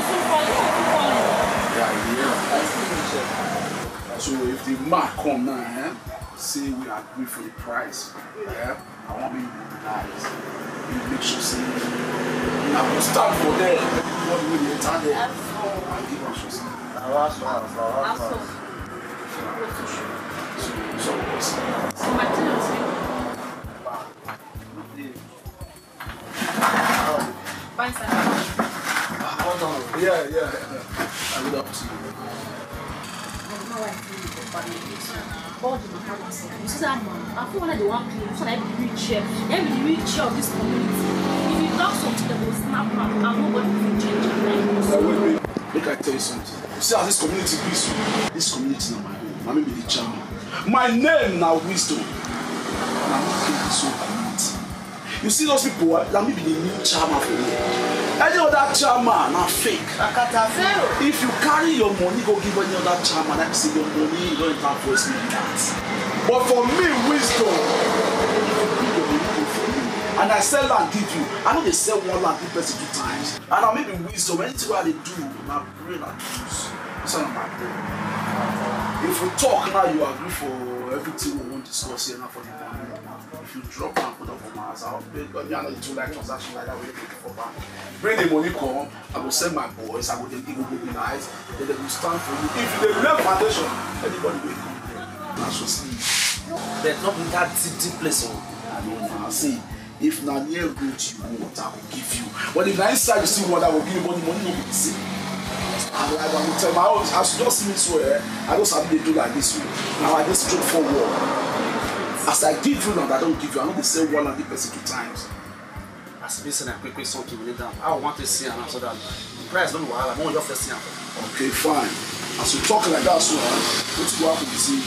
So if the man come now, say we agree for the price, I want me to be nice. You make sure say I will stand for them. What do we enter there? And give us some. So my tenants. Buy some. Yeah. I would love to. You see that man? I feel one of the one place, so I be rich here. Then be the rich here of this community. If you talk something that will snap back, and nobody will change your life. Make I tell you something. You see how this community is? This community is not my home. I'm maybe the chairman. My name now Wisdom. And I'm not taking this whole community. You see those people, that may be the new chairman for me. Any other chairman are fake. If you carry your money, go give any other chairman, I see your money, you don't have voice me that. But for me, Wisdom, you bring your money go for me. And I sell and give you. I know they sell one land give person 2 times. And I maybe Wisdom, anything what they do, my brain and juice. It's not my brain. If we talk now, you agree for everything we want to discuss here now for the money. If you drop and put up for my house, I'll pay. Because you know the 2 like transaction like that, we take it for bank. Bring the money come, I will send my boys, I will take it, will be nice, then they will stand for you. If they left foundation, anybody will come there. That's just it. There's not that deep place. I know now. See, if na near good you want, I will give you. But if na inside you see what I will give you, money no be the same. I will tell my own, as you just see me swear, I just have to do like this. Now I just straightforward. As I give you now, I don't give you. I know they say one and the person 2 times. As we send a quick song to down. I want to see and so that the price don't know I'm only just see. Okay, fine. As you talk like that, so what you have to see,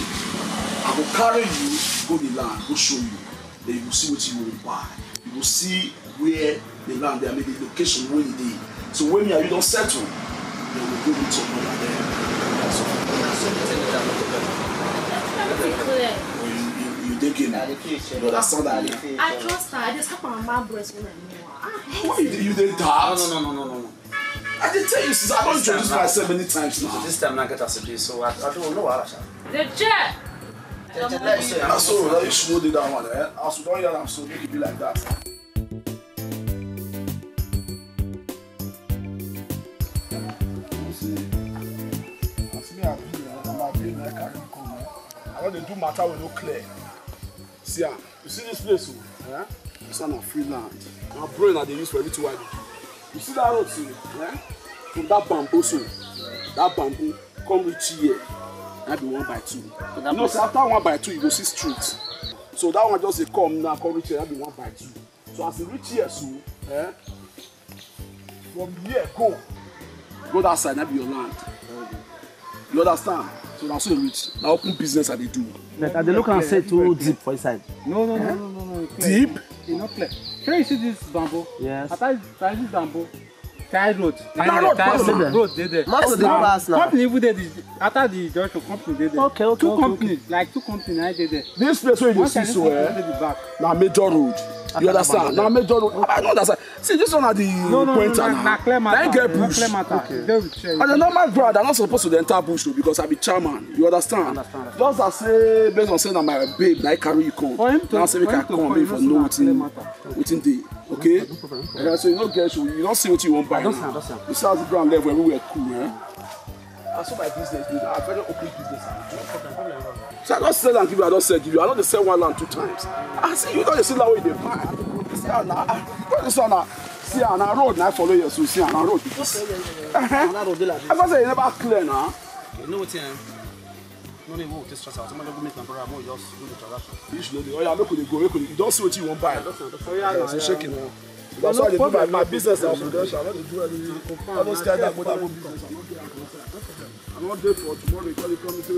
I will carry you, go the land, go show you. Then you will see what you will buy. You will see where the land there, maybe the location where it is. So when you don't settle, then we go with some other there. You dig in. You understand that? I trust her. I just have my mom breast when I know. Why you did that? No. I did tell you since I don't introduce myself many times now. This time I get us a day, so I don't know what The jet! And so that you should know that one, eh? As we don't hear them, so make it be like that. I want to do matter with no clear. See, you see this place, yeah? It's not a free land. My brain that they use for everything I do. You see that road, yeah? From that bamboo, so that bamboo come reach here. That be 1 by 2. You know, so after 1 by 2, you go see street. So that one just come now, come reach here. That be 1 by 2. So as you reach here, so yeah, from here go that side. That be your land. You understand? So that's so reach. Now open business that they do. But they look and say too deep for inside. No. Deep? It's not clear. Can you see this bamboo? Yes. I thought this bamboo. Tide road. Road dey there. Company even dey after the junction. Company dey there. Okay. Two companies na dey there. This place where you see so na major road. You understand? Na major road. I don't understand. See, this one are the pointer now. Then get bush. Okay. And the normal ground, they're not supposed to enter bush though, because I be chairman. You understand? Just as say, based on saying that my babe, I carry you come. Now say we can come if you know within the. Okay? So you don't get you don't see what you want buy now. You see how the ground level everywhere cool, eh? That's what my business do. I very open business. So I don't sell and give you, I don't sell give you. I don't sell one land 2 times. I see you don't see that way they buy. See how now, this one now. See how now road now follow you, so see how now road. I must say you never clear now. You know what I'm no need to this transaction. Someone go make my brother more just do the transaction. You should know. Oh yeah, look you go. You don't see what you want buy. So shaking now. That's why they do my business now. I don't do anything. I don't scared that more business. I'm not there for tomorrow because you come to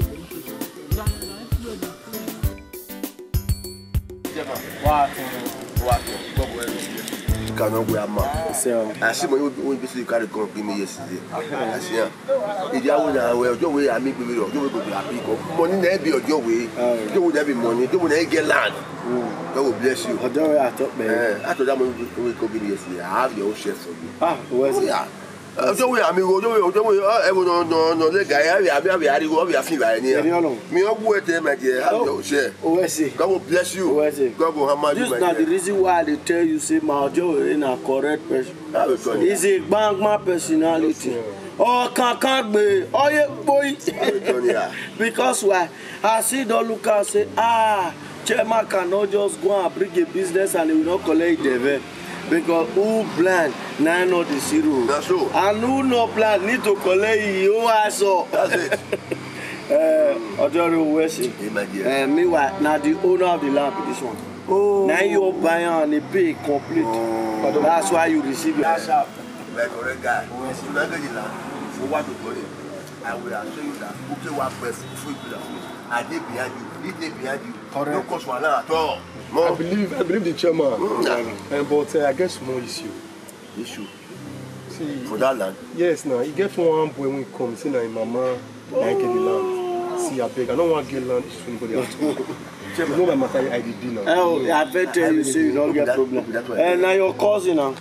You cannot go a man. I see when you carry come yesterday. I see ya. If you are your way, I make with you. You will be happy. Money never be your way. You will never be money. You will never get land. God will bless you. I thought that when we come yesterday, I have your own chef for you. Where's it? Don't worry, amigo. Don't worry. No. The guy, we are feeling me. I go there, my dear. Have your share. God will bless you. God will hammer you. This is not the reason why they tell you say Majo is a correct person. He's a bankman personality. Oh, can't be. Oh, yeah, boy. Because why? I see the look and say, chairman cannot just go and bring a business and he will not collect the because who blind now know the zero. That's true. And who no blind need to collect you also. That's it. Ojoru Wesi. Meanwhile, now the owner of the land this one. Oh. Now you're buying and they pay complete. Oh. That's why you receive it. That's how. Like correct guy. You not get the land for what to call it. I will assure you that okay, what free people are they behind you? If they behind you, correct. No cost one at all. I believe the chairman, but I guess more issue. See, for that land? Yes, now he get one boy when he comes in and mama I get the land. See, I beg, I don't want to get land to anybody else. You know my matter IDB now. Oh, I bet you say you don't get problem. And now your cousin now,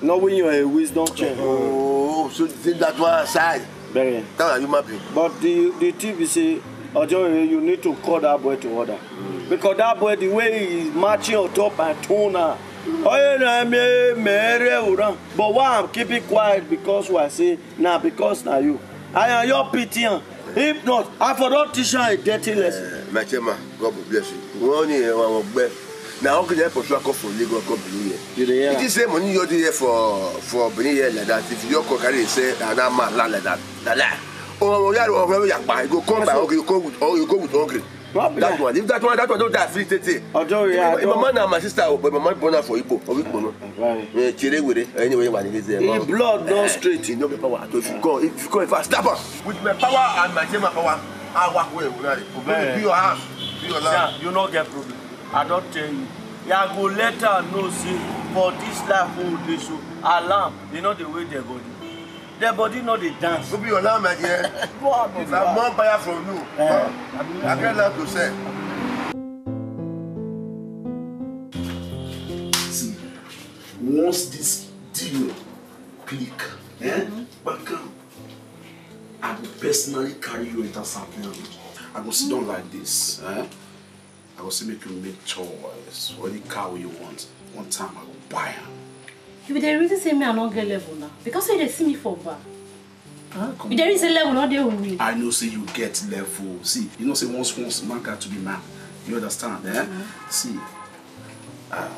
not when you're a wisdom chair. Oh, so that one side. Very. That's you mapping. But the tip is say, Ojo, you need to call that boy to order. Because that boy, the way he's marching on top and toner. But why I'm keeping quiet because I say, nah, because now you. I am your pity. If not, I forgot teach her a dirty lesson. My chairman, God bless you. Now, how can I pursue a call for legal company? It is the money you're there for being here like that. If you're carry say, and I'm not like that. Oh, you go come back, you go with hungry. That one, if that one don't die free tete. My man and my sister, but my man born her for Igbo, or Igbo. Chile with it, anyway, when it is there. In blood, don't straight. You know the power. If you go, if I stop her with my power and my chairman power, I walk away. Be your house, be your land. You not get problem. I don't tell you. You go let her know, see, for this life, oh, they show alarm. You know the way they go. Their body not they dance. Go be your lamb, my dear. If I'm more buyer from you, I can't learn to say. See, once this deal click, I will personally carry you into something. I will sit down like this. I will say make you make choice. Any car you want. One time I will buy her. You the reason say me I not get level now because they see me for bar. If there is a level, not there with me. I know say you get level. See, you know say once man got to be man. You understand, eh? See, I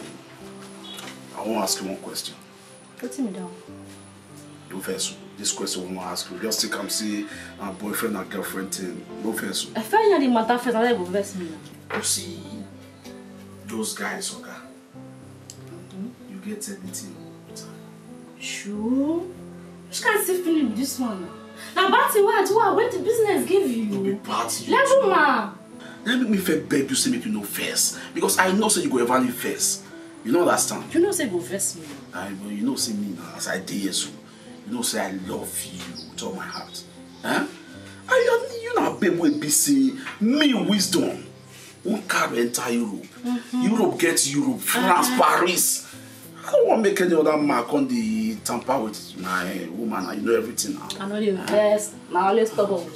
want to ask you one question. Put me down. No first. This question I want to ask you. Just think I'm see boyfriend and girlfriend thing. No first. I find that the matter first, I will verse me. You see, those guys, okay? You get everything. Sure. You can't see feeling with this one. Now, Batty, what went the business give you? No be party. Level man. Let me beg you say make you know first. Because I know say you go ever leave first. You know understand? You know say go first me. You know say me now as I did so. You know, say I love you with all my heart. Huh? You know, babe will be say me wisdom. Won't carry enter Europe. Europe gets Europe, France, Paris. I don't want to make any other mark on the tamper with my woman. I know everything now. I know the best. Now let's stubborn.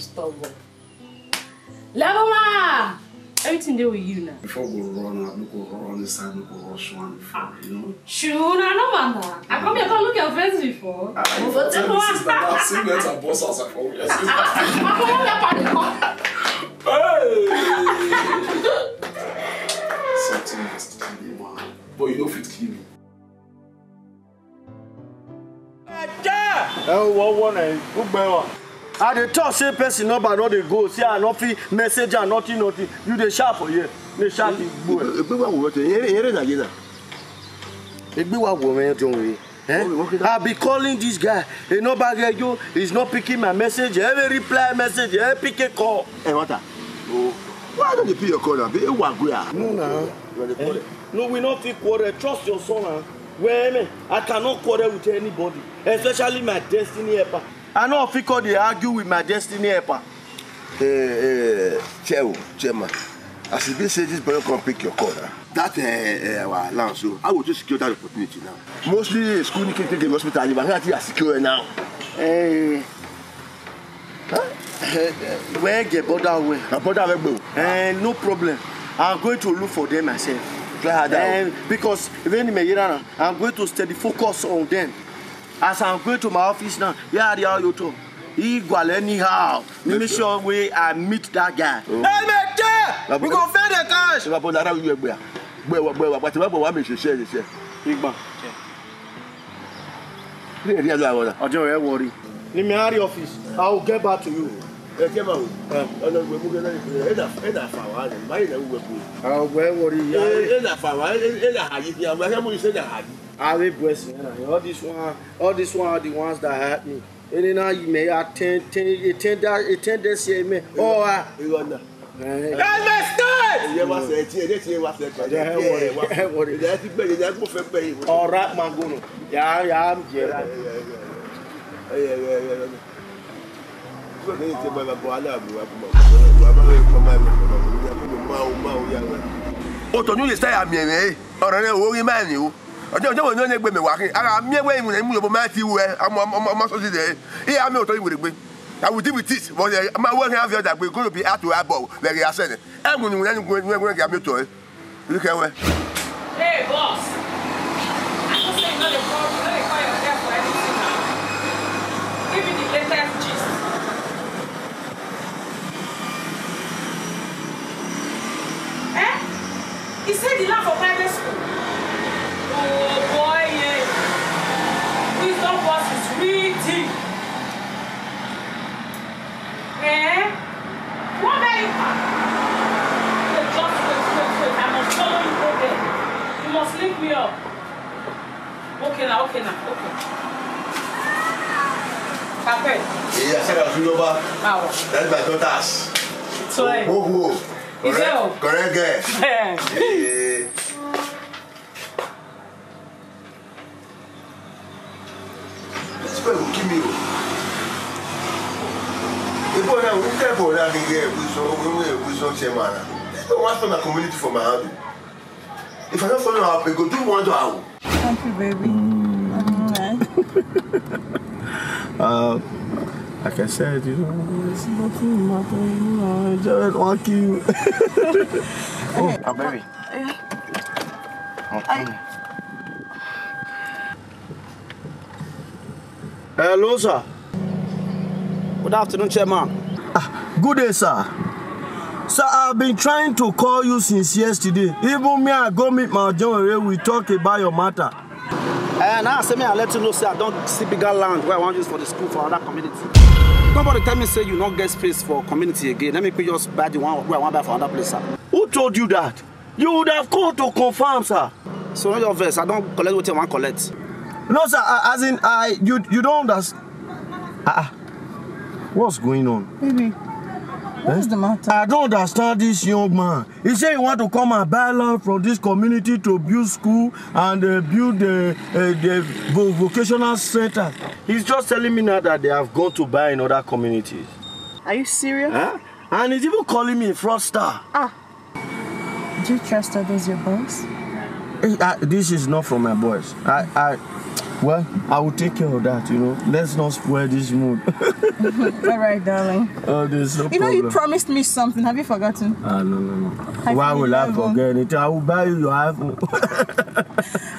Level ma! Everything there with you now. Before we run out, we go run this side, we go rush one before, you know. Sure, no man. I come here, look your face before. You for tell me sister, now see me as a boss as I come here. Something has to kill me, man. But you don't fit kill me. I dey talk say person number no dey go say I no fit message and nothing. You dey sharp for here. Dey sharp igbo. Egbewa wo to yere na gina. Egbewa wo me don we. I be calling this guy. He no bag you. He's not picking my message. Every reply message, every pick a call. Hey, what? Oh, why don't you pick your call now? Be wa go ya. No, no, we not fit quarrel. Trust your son. Well, I cannot quarrel with anybody, especially my destiny helper. I know if you could argue with my destiny helper. Chairman, as you say this boy come pick your call. That our land, so I will just secure that opportunity now. Mostly school you can take the hospital, but I secure now. Where get border way? No problem. I'm going to look for them myself. Because even I'm going to steady focus on them. As I'm going to my office now, they are you too. Equal anyhow. Make sure I meet that guy. Hey, mate! We go find the cash. Don't worry. In my office, I will get back to you. I will bless you. All this one are the ones that hurt me. And now you may attend this year. Oh, all right, Mangono. Yeah, I'm here. Otonu le stay am yen ọ̀rọ̀ re wo ri man ni o ojo no ne gbe me wa kin ara mi ewe mu mo ma ti we am so de e am o to iwe gbe I will deal with it but ma wo kan have that we go to be out to abo le re asen e mu ni we ga mi to e look at we. Hey boss, I just say no the problem. Let me call your hair for anything now. Give me the latest gist. He said he left for private school. Oh boy, yeah. Wisdom boss is reading. What very far? Just wait. I must follow you go there. You must link me up. Okay now. Okay. Papa. Yeah, I said I was over. That's my daughter's. So, correct guy. This boy will kill me. This boy now, who care for that guy? We so chairman. This boy wants to my community for my house. If I don't follow up, I go do one to hour. Thank you, baby. Like I said, you know, it's nothing matter, you know, I just want you. Oh, baby. Hello, sir. Good afternoon, Chairman. Good day, sir. Sir, I've been trying to call you since yesterday. Even me, I go meet my John, we talk about your matter. Now I say me I let you know, say I don't see bigger land where I want to use for the school for other community. Nobody tell me say you don't get space for community again. Let me just buy the one where I want to buy for another place, sir. Who told you that? You would have called to confirm, sir. So not your verse. I don't collect what you want to collect. No, sir. As in, you don't understand. What's going on? Baby, What's the matter? I don't understand this young man. He said he want to come and buy land from this community to build school and build the vocational center. He's just telling me now that they have gone to buy in other communities. Are you serious? Huh? And he's even calling me a fraudster. Do you trust that as your boss? This is not from my boys. Well, I will take care of that, you know. Let's not spoil this mood. All right, darling. Oh, there's no problem. You promised me something. Have you forgotten? No. Why will I forget it? I will buy you your iPhone.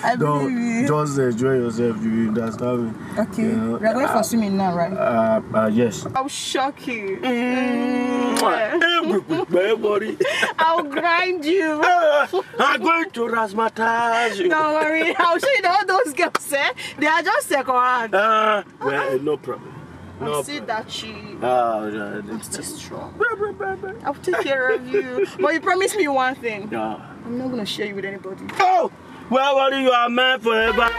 I believe you. Just enjoy yourself, you understand me? Okay. We're going for swimming now, right? Yes. I'll shock you. I'll grind you. I'm going to razzmatazz you. Don't worry. I'll show you all those girls, eh? They are just second hand. Well, no problem. I see that she I'm still strong. I'll take care of you. But you promised me one thing. Yeah. I'm not going to share you with anybody. Oh! Well, what you are mine forever.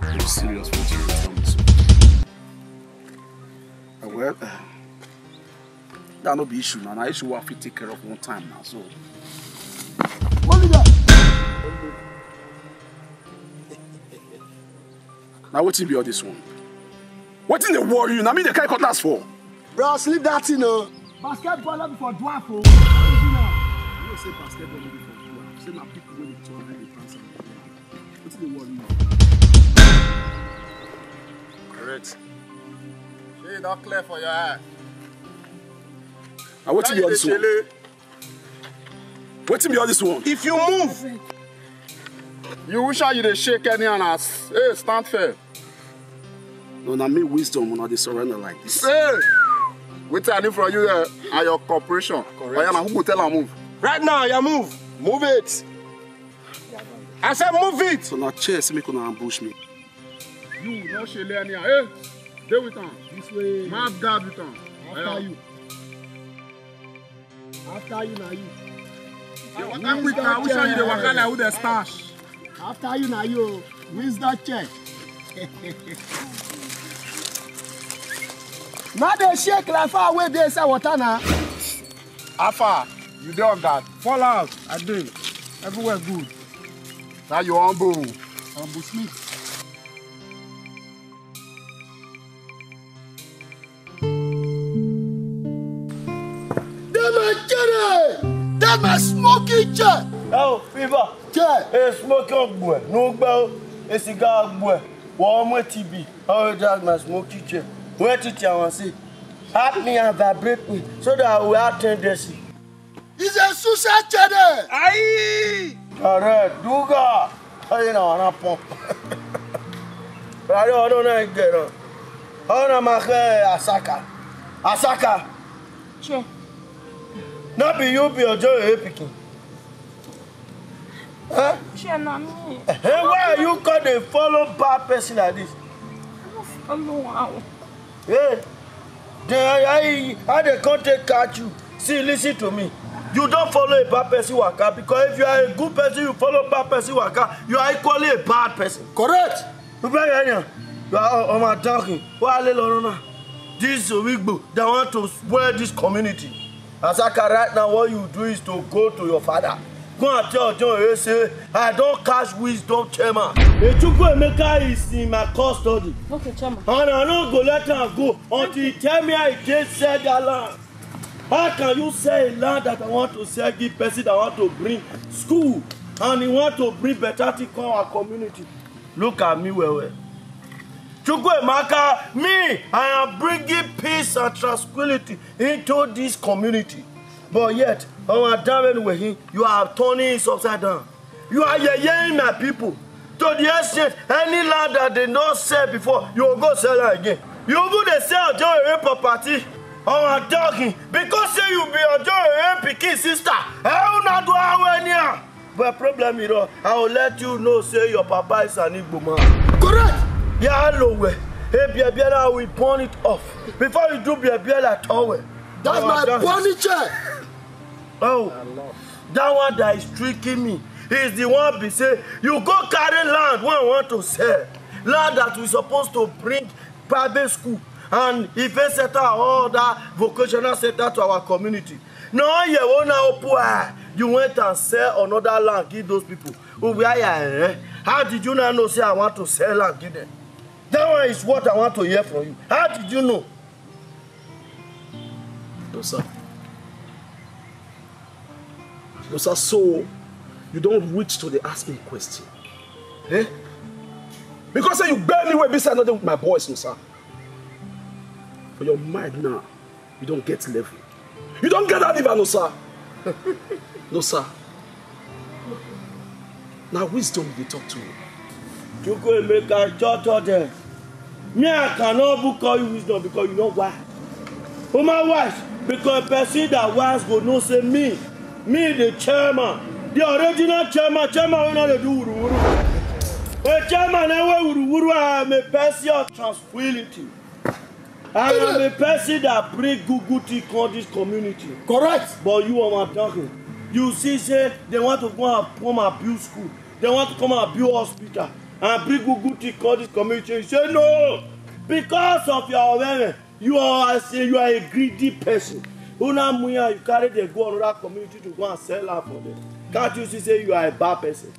I'm serious with you. Tell me so. Well, that no be issue now. Now issue we have to take care of one time now. So. What is that? Now what be all this one? What in the worry you? Now me the carry cutlass for? Bro, sleep that you know. Basketball not before dwarf. You know say basketball not before dwarf. Say na people wey dey turn and dey pass am. What in the worry you? Correct. Shey you don clear for your eye. Now what be all this one? What be all this one? If you move, you wish you dey shake any and as hey, stand fair. No, now me wisdom when I dey surrender like this. Hey! Wait I need from you and your cooperation. Correct. Who go tell her move? Right now, you move. Move it. I said move it. So now chess make una ambush me. You no shele any. Hey! Stay with him. This way. Mouth guard with him. After you. After you now you. I'm with her. Which one you dey waka like with the stash? After you now you. Where's that check? Now they shake like far away they say water now. How far? You dey on guard. Fall out. I dey. Everywhere good. Now you humble. Ambush me. That's my cherry. That's my smoking chair. Oh, Fever. Chair. Hey, smoking boy. No bell. A cigar boy. One more TB. Oh, that's my smoking chair. Where did you say? Help me and vibrate me so that I will have tendency. It's a suicide chair. Aye! Correct. Duga. I don't want to pump. I don't know get on. I don't know Asaka. Asaka. Sure. Not be you be your joy picking. Huh? Sure, not me. Hey, why are you called a follow bad person like this? Wow. Hey, how they can't catch you? See, listen to me. You don't follow a bad person waka because if you are a good person, you follow a bad person waka, you are equally a bad person. Correct. You are on my talking. This Wigbo, they want to spoil this community. Asaka, right now, what you do is to go to your father. Go and tell John, say, I don't catch wisdom, Chairman. Echuku Emeka is in my custody. Okay, Chairman. And I don't go let him go until he tell me I just sell that land. How can you sell a land that I want to sell, give person that want to bring school and he want to bring better thing to our community? Look at me well. Chukwu Emeka, me, I am bringing peace and tranquility into this community. But yet, you are turning it upside down. You are yaying my people. To the extent, any land that they not sell before, you will go sell it again. You will go to sell your property. I'm talking because say you be your pikin sister. I will not do any. But problem is, I will let you know say your papa is an Igbo man. Correct. Yeah, hello. Hey, Biabiela, we burn it off. Before you do Biabiela at all. That's my furniture. Oh, that one that is tricking me. is the one be say you go carry land when you want to sell. Land that we supposed to bring private school and event center or other vocational center to our community. No, you wanna open. You went and sell another land, give those people. How did you not know say I want to sell land, give them? That one is what I want to hear from you. How did you know? No, sir. No, sir, so you don't reach to the asking question. Eh? Because you barely were beside another with my boys, no, sir. For your mind now, you don't get level. You don't get that even, no, sir. No, sir. Now, wisdom they talk to you. You go make a judge there. Me, I cannot call you wisdom because you know why. Oh, my wife, because a person that wise go no say me, the chairman, the original chairman will not do wuru. The chairman, I am a person of tranquility. I am a person that bring good things on this community. Correct. But you are not talking. You see, say they want to go and come and build school. They want to come and build hospital and bring good things on this community. You say no, because of your awareness. You are a greedy person. You carry the go another community to go and sell land for them. Can't you see say you are a bad person?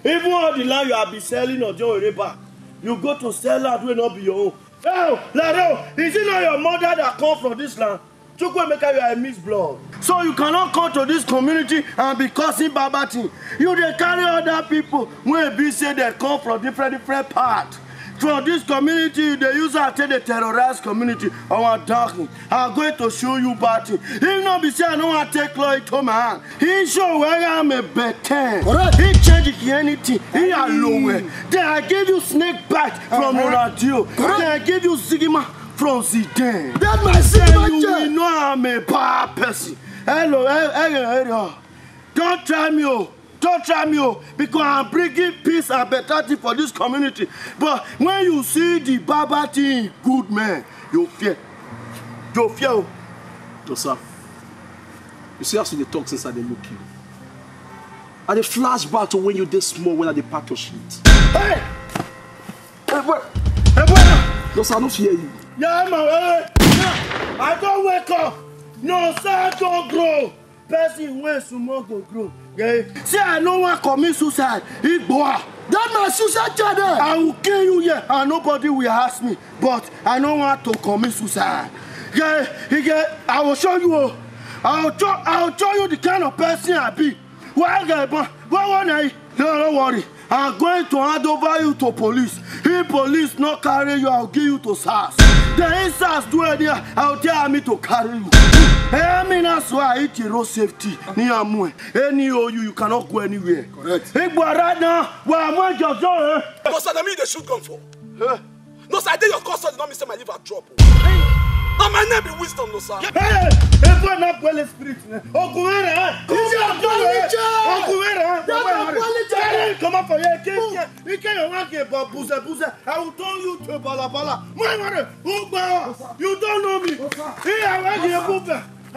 Even all the land you have been selling or doing back, you go to sell land will not be your own. Oh, Lado, is it not your mother that come from this land? Chukwu Emeka, you are a mixed blood. So you cannot come to this community and be causing babati. You dey carry other people when be say they come from different parts. From this community, they use it to the terrorized community. Our darkness. I'm going to show you bad thing. He not be say I don't want to take law into my hand. He show where I'm a better. He change anything. He are lower. Then I give you snake bite from Ronaldo. Then I give you Sigma from Zidane. That's my Sigma. You know I'm a bad person. Hello. Don't try me, oh. Don't try me, because I'm bringing peace and better thing for this community. But when you see the barber thing, good man, you fear. You fear. No, sir. You see, as they talk since I look you. And they flash back to when you did small, when they pack your shit. Hey! Hey, boy! Hey, boy! No, sir, I don't fear you. Yeah, man. I don't wake up. No, sir, I don't grow. Person when small go grow. Yeah. See, I no want to commit suicide. That's my suicide child. I will kill you here and nobody will ask me. But I don't want to commit suicide. Yeah. I will show you. I'll show you the kind of person I be. Don't worry. I'm going to hand over you to police. If police not carry you, I'll give you to SARS. The SARS do it there, I'll tell me to carry you. I mean, that's why I eat your road safety. Any you cannot go anywhere. Correct. Hey, but right now, where am I just doing? No, sir, I mean they shoot gun for. No, sir, I did your custody, not Mr. My liver drop. Now my name be wisdom, no, sir. Hey, if we're not well spirit, come up for here. You can't walk here, but Buza. I will turn you to Balabala. You don't know me. Here I am. I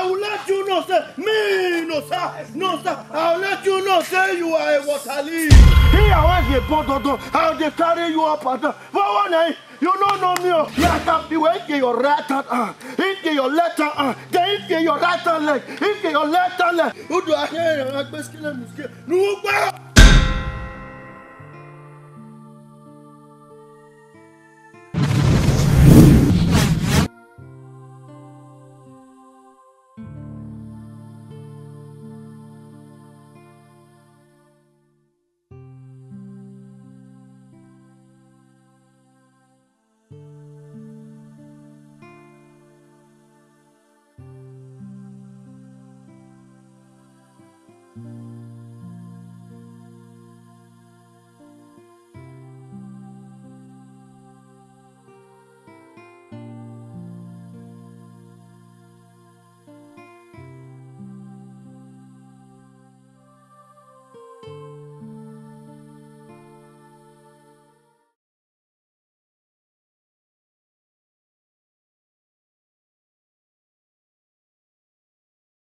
will let you know, sir. Me, no, sir. I'll let you know, say you are a water leaf. Here I am. How they carry you up and down. But one you don't know me. You have to wait your right hand. Into your left hand. Then into your right hand leg. Into your left hand leg. Who do I hear? I'm